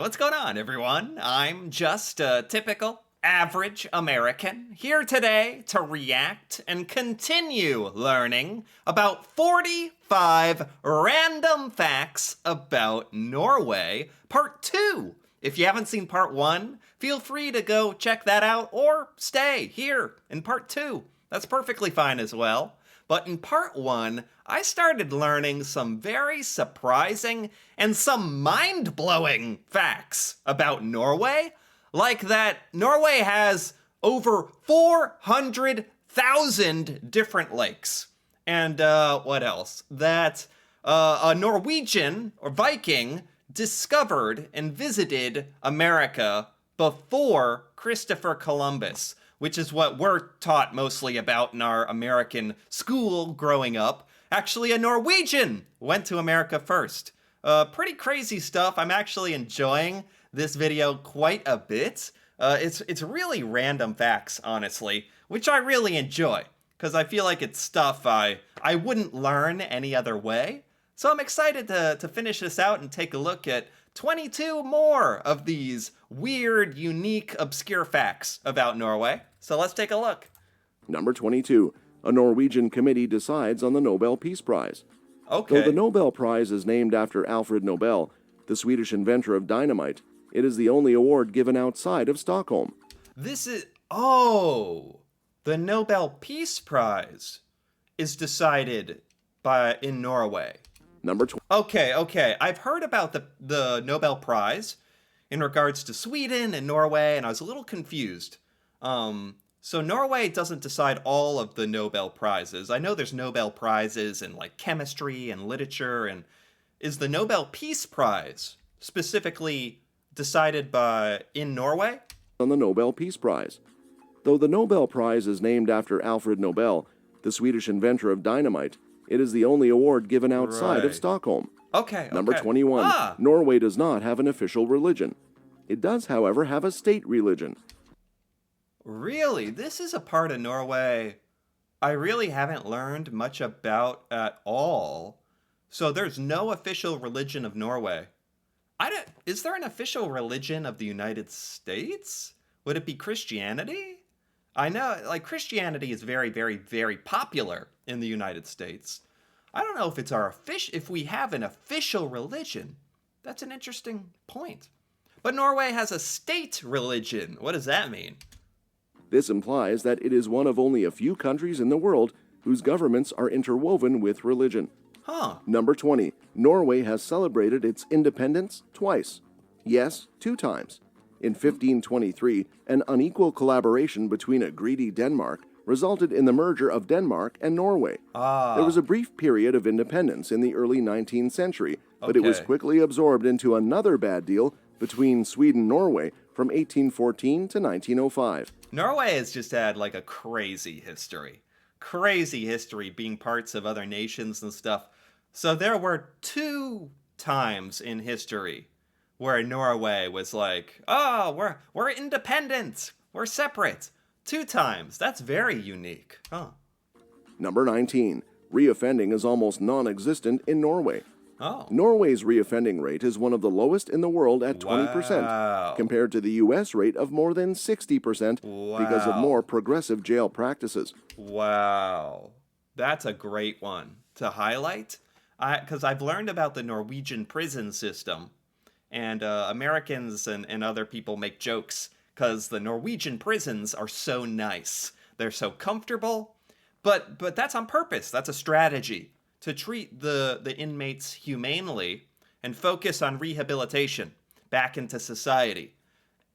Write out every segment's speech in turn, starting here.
What's going on, everyone? I'm just a typical, average American here today to react and continue learning about 45 random facts about Norway, part 2. If you haven't seen part 1, feel free to go check that out or stay here in part 2. That's perfectly fine as well. But in part 1, I started learning some very surprising and some mind-blowing facts about Norway. Like that Norway has over 400,000 different lakes. And what else? That a Norwegian or Viking discovered and visited America before Christopher Columbus, which is what we're taught mostly about in our American school growing up. Actually, a Norwegian went to America first. Pretty crazy stuff. I'm actually enjoying this video quite a bit. It's really random facts, honestly, which I really enjoy, because I feel like it's stuff I wouldn't learn any other way. So I'm excited to finish this out and take a look at 22 more of these weird, unique, obscure facts about Norway. So let's take a look. Number 22. A Norwegian committee decides on the Nobel Peace Prize. Okay. Though the Nobel Prize is named after Alfred Nobel, the Swedish inventor of dynamite, it is the only award given outside of Stockholm. The Nobel Peace Prize is decided in Norway. Number 20. Okay. I've heard about the Nobel Prize in regards to Sweden and Norway, and I was a little confused. So Norway doesn't decide all of the Nobel Prizes. I know there's Nobel Prizes in like chemistry and literature, and is the Nobel Peace Prize specifically decided in Norway? On the Nobel Peace Prize. Though the Nobel Prize is named after Alfred Nobel, the Swedish inventor of dynamite, it is the only award given outside of Stockholm. Okay. Number 21. Norway does not have an official religion. It does, however, have a state religion. Really? This is a part of Norway I really haven't learned much about at all. So there's no official religion of Norway. Is there an official religion of the United States? Would it be Christianity? I know, like, Christianity is very, very, very popular in the United States. I don't know if it's if we have an official religion. That's an interesting point. But Norway has a state religion. What does that mean? This implies that it is one of only a few countries in the world whose governments are interwoven with religion. Number 20. Norway has celebrated its independence twice. Yes, 2 times. In 1523, an unequal collaboration between a greedy Denmark resulted in the merger of Denmark and Norway. There was a brief period of independence in the early 19th century, but it was quickly absorbed into another bad deal between Sweden and Norway from 1814 to 1905. Norway has just had like a crazy history. Crazy history being parts of other nations and stuff. So there were 2 times in history where Norway was like, oh, we're independent. We're separate. 2 times. That's very unique. Number 19. Reoffending is almost non-existent in Norway. Oh. Norway's reoffending rate is one of the lowest in the world at 20%, compared to the U.S. rate of more than 60% because of more progressive jail practices. Wow. That's a great one to highlight, because I've learned about the Norwegian prison system, and Americans and other people make jokes because the Norwegian prisons are so nice. They're so comfortable, but that's on purpose. That's a strategy to treat the inmates humanely and focus on rehabilitation back into society.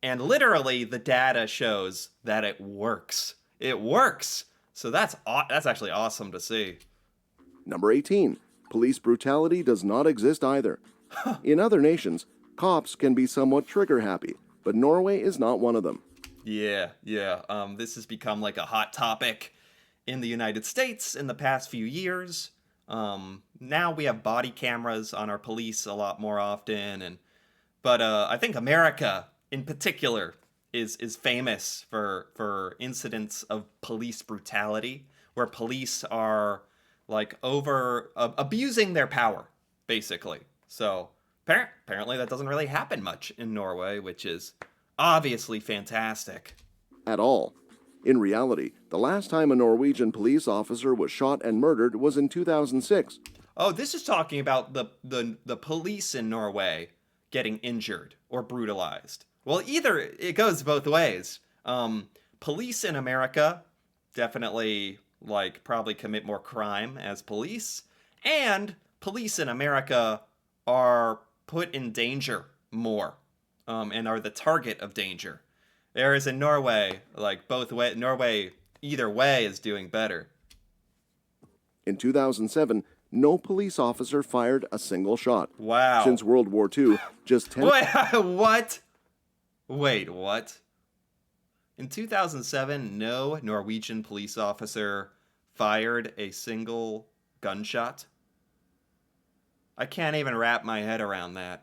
And literally, the data shows that it works. It works. So that's actually awesome to see. Number 18. Police brutality does not exist either. In other nations, cops can be somewhat trigger-happy, but Norway is not one of them. Yeah. This has become like a hot topic in the United States in the past few years. Now we have body cameras on our police a lot more often, but I think America in particular is famous for incidents of police brutality, where police are like abusing their power, basically. So Apparently that doesn't really happen much in Norway, which is obviously fantastic. At all. In reality, the last time a Norwegian police officer was shot and murdered was in 2006. Oh, this is talking about the police in Norway getting injured or brutalized. Well, either it goes both ways. Police in America definitely probably commit more crime as police, and police in America are put in danger more, and are the target of danger. Whereas in Norway, Norway either way is doing better. In 2007, no police officer fired a single shot. Wow. Since World War II, just 10... What? Wait, what? In 2007, no Norwegian police officer fired a single gunshot? I can't even wrap my head around that.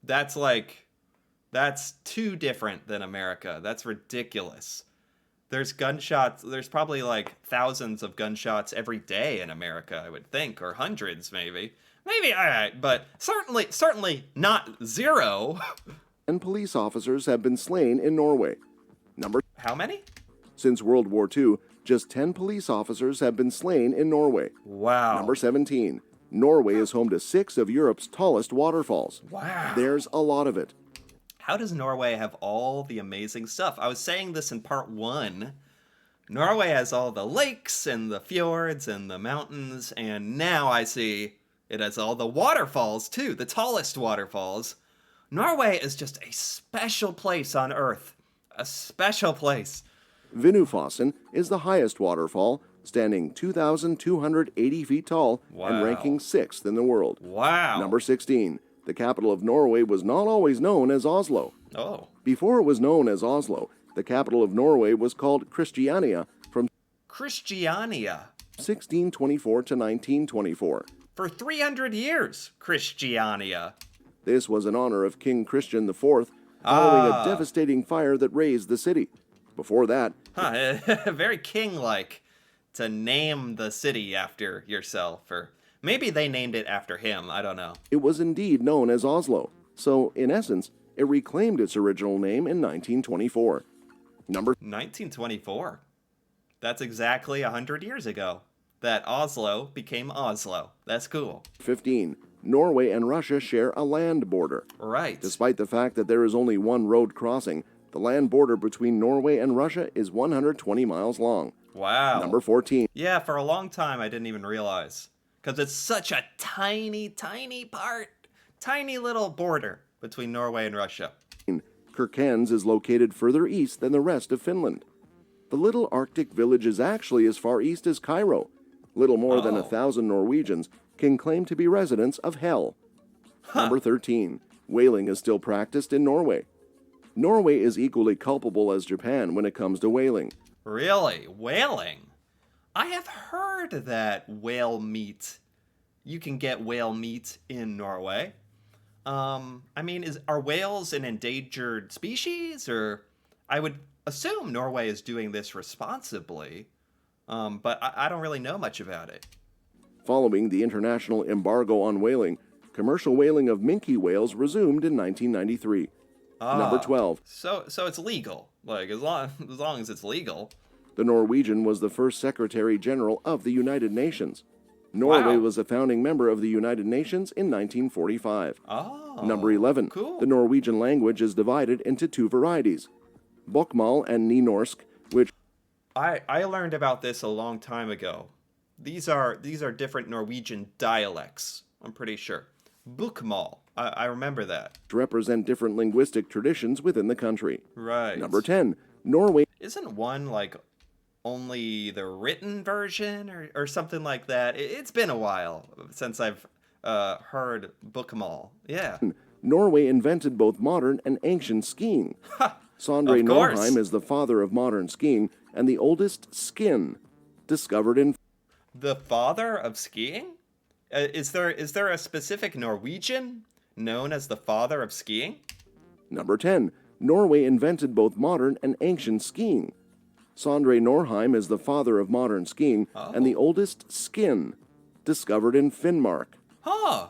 That's too different than America. That's ridiculous. There's gunshots, there's probably thousands of gunshots every day in America, I would think, or hundreds maybe. Maybe, all right, but certainly not zero. And police officers have been slain in Norway. How many? Since World War II, just 10 police officers have been slain in Norway. Wow. Number 17. Norway is home to 6 of Europe's tallest waterfalls. Wow. There's a lot of it. How does Norway have all the amazing stuff? I was saying this in part 1. Norway has all the lakes and the fjords and the mountains, and now I see it has all the waterfalls too, the tallest waterfalls. Norway is just a special place on Earth. A special place. Vinnufossen is the highest waterfall, standing 2,280 feet tall and ranking 6th in the world. Wow. Number 16. The capital of Norway was not always known as Oslo. Oh. Before it was known as Oslo, the capital of Norway was called Christiania from Christiania. 1624 to 1924. For 300 years, Christiania. This was in honor of King Christian IV, following a devastating fire that razed the city. Before that... Very king-like to name the city after yourself, or maybe they named it after him, I don't know. It was indeed known as Oslo, so in essence, it reclaimed its original name in 1924. Number 1924? That's exactly 100 years ago that Oslo became Oslo. That's cool. 15. Norway and Russia share a land border. Right. Despite the fact that there is only one road crossing, the land border between Norway and Russia is 120 miles long. Wow. Number 14. Yeah, for a long time I didn't even realize. Because it's such a tiny, tiny part. Tiny little border between Norway and Russia. Kirkenes is located further east than the rest of Finland. The little Arctic village is actually as far east as Cairo. Little more than 1,000 Norwegians can claim to be residents of Hell. Number 13. Whaling is still practiced in Norway. Norway is equally culpable as Japan when it comes to whaling. Really? Whaling? I have heard that you can get whale meat in Norway. I mean, are whales an endangered species? Or I would assume Norway is doing this responsibly, but I don't really know much about it. Following the international embargo on whaling, commercial whaling of minke whales resumed in 1993. Number 12. So it's legal. As long as it's legal. The Norwegian was the first Secretary General of the United Nations. Norway was a founding member of the United Nations in 1945. Number 11. Cool. The Norwegian language is divided into 2 varieties, Bokmål and Nynorsk, which... I learned about this a long time ago. These are different Norwegian dialects, I'm pretty sure. Bokmål, I remember that. represent different linguistic traditions within the country. Right. Number 10. Norway... Isn't one only the written version or something like that? It's been a while since I've heard Bokmål. Yeah. Norway invented both modern and ancient skiing. Sondre Norheim is the father of modern skiing and the oldest skin discovered in... The father of skiing? Is there a specific Norwegian known as the father of skiing? Number 10. Norway invented both modern and ancient skiing. Sondre Norheim is the father of modern skiing and the oldest skin discovered in Finnmark. Huh.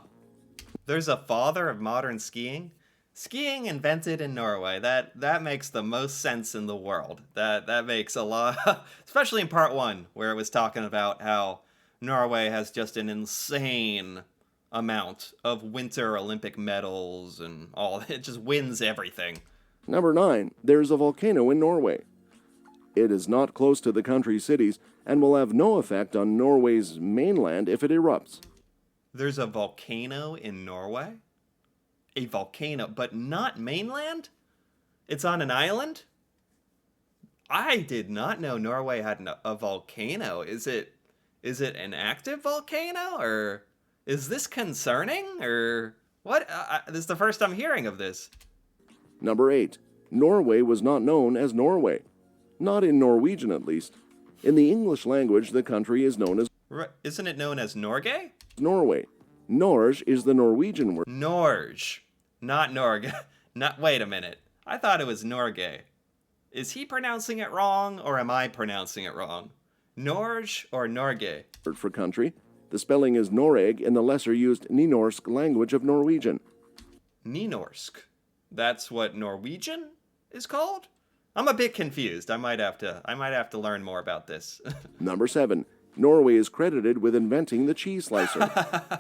There's a father of modern skiing. Skiing invented in Norway. That makes the most sense in the world. That makes a lot, especially in part one, where it was talking about how Norway has just an insane amount of winter Olympic medals and all. It just wins everything. Number 9. There's a volcano in Norway. It is not close to the country's cities and will have no effect on Norway's mainland if it erupts. There's a volcano in Norway? A volcano, but not mainland? It's on an island? I did not know Norway had a volcano. Is it an active volcano, or is this concerning, or what? This is the first I'm hearing of this. Number 8. Norway was not known as Norway. Not in Norwegian, at least. In the English language, the country is known as Isn't it known as Norge? Norway. Norge is the Norwegian word. Norge, not Norge. Not. Wait a minute. I thought it was Norge. Is he pronouncing it wrong, or am I pronouncing it wrong? Norge or Norge? Word for country. The spelling is Noreg in the lesser used Nynorsk language of Norwegian. Nynorsk. That's what Norwegian is called? I'm a bit confused. I might have to learn more about this. Number 7. Norway is credited with inventing the cheese slicer.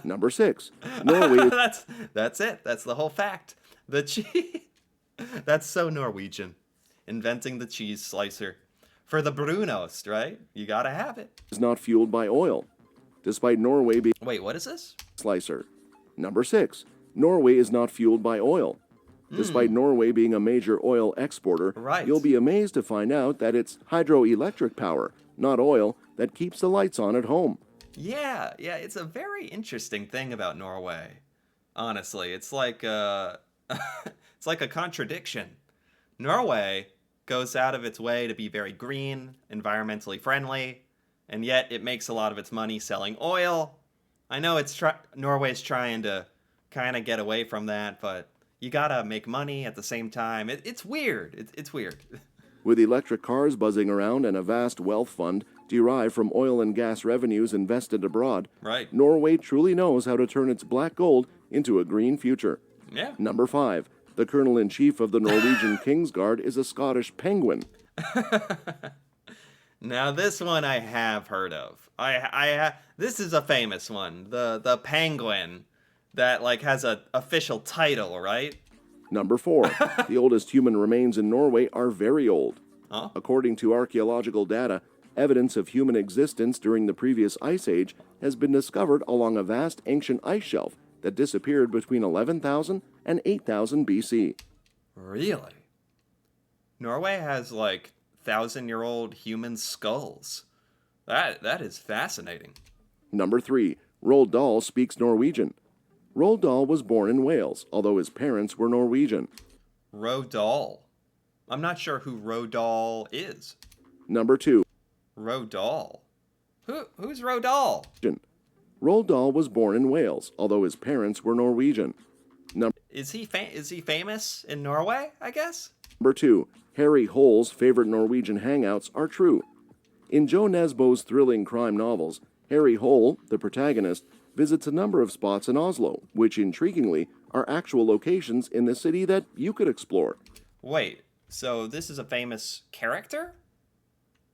Number 6. Norway is That's it. That's the whole fact. The cheese. That's so Norwegian. Inventing the cheese slicer. For the brunost, right? You gotta have it. not fueled by oil, despite Norway being Wait, what is this? slicer. Number 6. Norway is not fueled by oil. Despite Norway being a major oil exporter, Right. you'll be amazed to find out that it's hydroelectric power, not oil, that keeps the lights on at home. Yeah, it's a very interesting thing about Norway. Honestly, it's like it's like a contradiction. Norway goes out of its way to be very green, environmentally friendly, and yet it makes a lot of its money selling oil. I know Norway's trying to kind of get away from that, but you gotta make money at the same time. It's weird. It's weird. With electric cars buzzing around and a vast wealth fund derived from oil and gas revenues invested abroad, Right. Norway truly knows how to turn its black gold into a green future. Yeah. Number 5. The colonel-in-chief of the Norwegian Kingsguard is a Scottish penguin. Now this one I have heard of. This is a famous one. The penguin that like has a official title, right? Number 4. The oldest human remains in Norway are very old. Huh? According to archaeological data, evidence of human existence during the previous ice age has been discovered along a vast ancient ice shelf that disappeared between 11,000 and 8,000 BC. Really? Norway has like 1,000-year-old human skulls. That is fascinating. Number 3. Roald Dahl speaks Norwegian. Roald Dahl was born in Wales, although his parents were Norwegian. Rodal. I'm not sure who Rodal is. Number 2. Rodal. Who's Rodal? Roald Dahl was born in Wales, although his parents were Norwegian. Is he famous in Norway, I guess? Number 2. Harry Hole's favorite Norwegian hangouts are true. In Joe Nesbo's thrilling crime novels, Harry Hole, the protagonist, visits a number of spots in Oslo, which intriguingly are actual locations in the city that you could explore. Wait, so this is a famous character?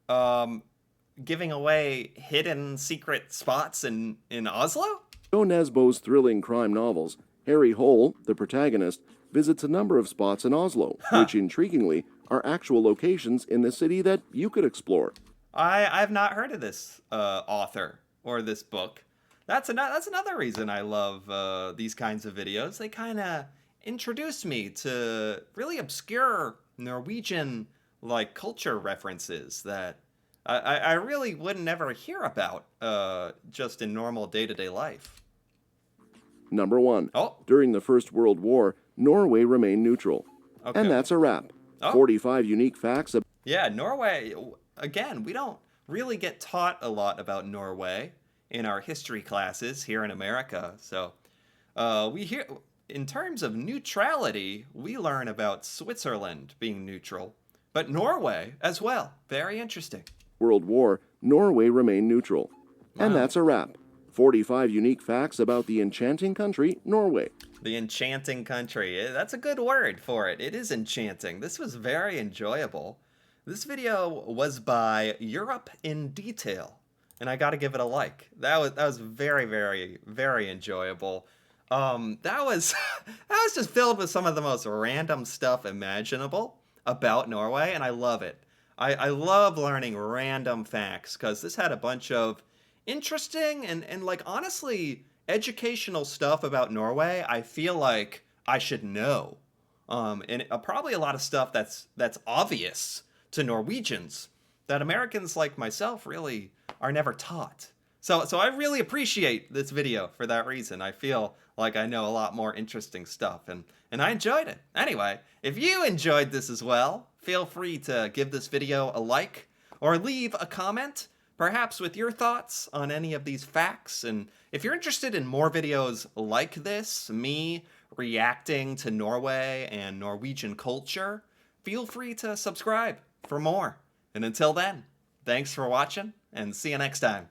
Giving away hidden secret spots in Oslo? Joe Nesbo's thrilling crime novels, Harry Hole, the protagonist, visits a number of spots in Oslo, which intriguingly are actual locations in the city that you could explore. I've not heard of this author or this book. That's another reason I love these kinds of videos. They kind of introduce me to really obscure Norwegian like culture references that I really wouldn't ever hear about just in normal day-to-day life. Number 1. Oh. During the First World War, Norway remained neutral. Okay. And that's a wrap. Oh. 45 unique facts about Yeah, Norway, again, we don't really get taught a lot about Norway in our history classes here in America. So we hear, in terms of neutrality, we learn about Switzerland being neutral, but Norway as well. Very interesting. World War, Norway remained neutral. And that's a wrap. 45 unique facts about the enchanting country, Norway. The enchanting country. That's a good word for it. It is enchanting. This was very enjoyable. This video was by Europe in Detail, and I got to give it a like. That was very, very, very enjoyable. That was that was just filled with some of the most random stuff imaginable about Norway, and I love it. I love learning random facts because this had a bunch of interesting and like honestly educational stuff about Norway. I feel like I should know, and probably a lot of stuff that's obvious to Norwegians that Americans like myself really are never taught. So I really appreciate this video for that reason. I feel like I know a lot more interesting stuff, and I enjoyed it. Anyway, if you enjoyed this as well, feel free to give this video a like or leave a comment, perhaps with your thoughts on any of these facts. And if you're interested in more videos like this, me reacting to Norway and Norwegian culture, feel free to subscribe for more. And until then, thanks for watching, and see you next time.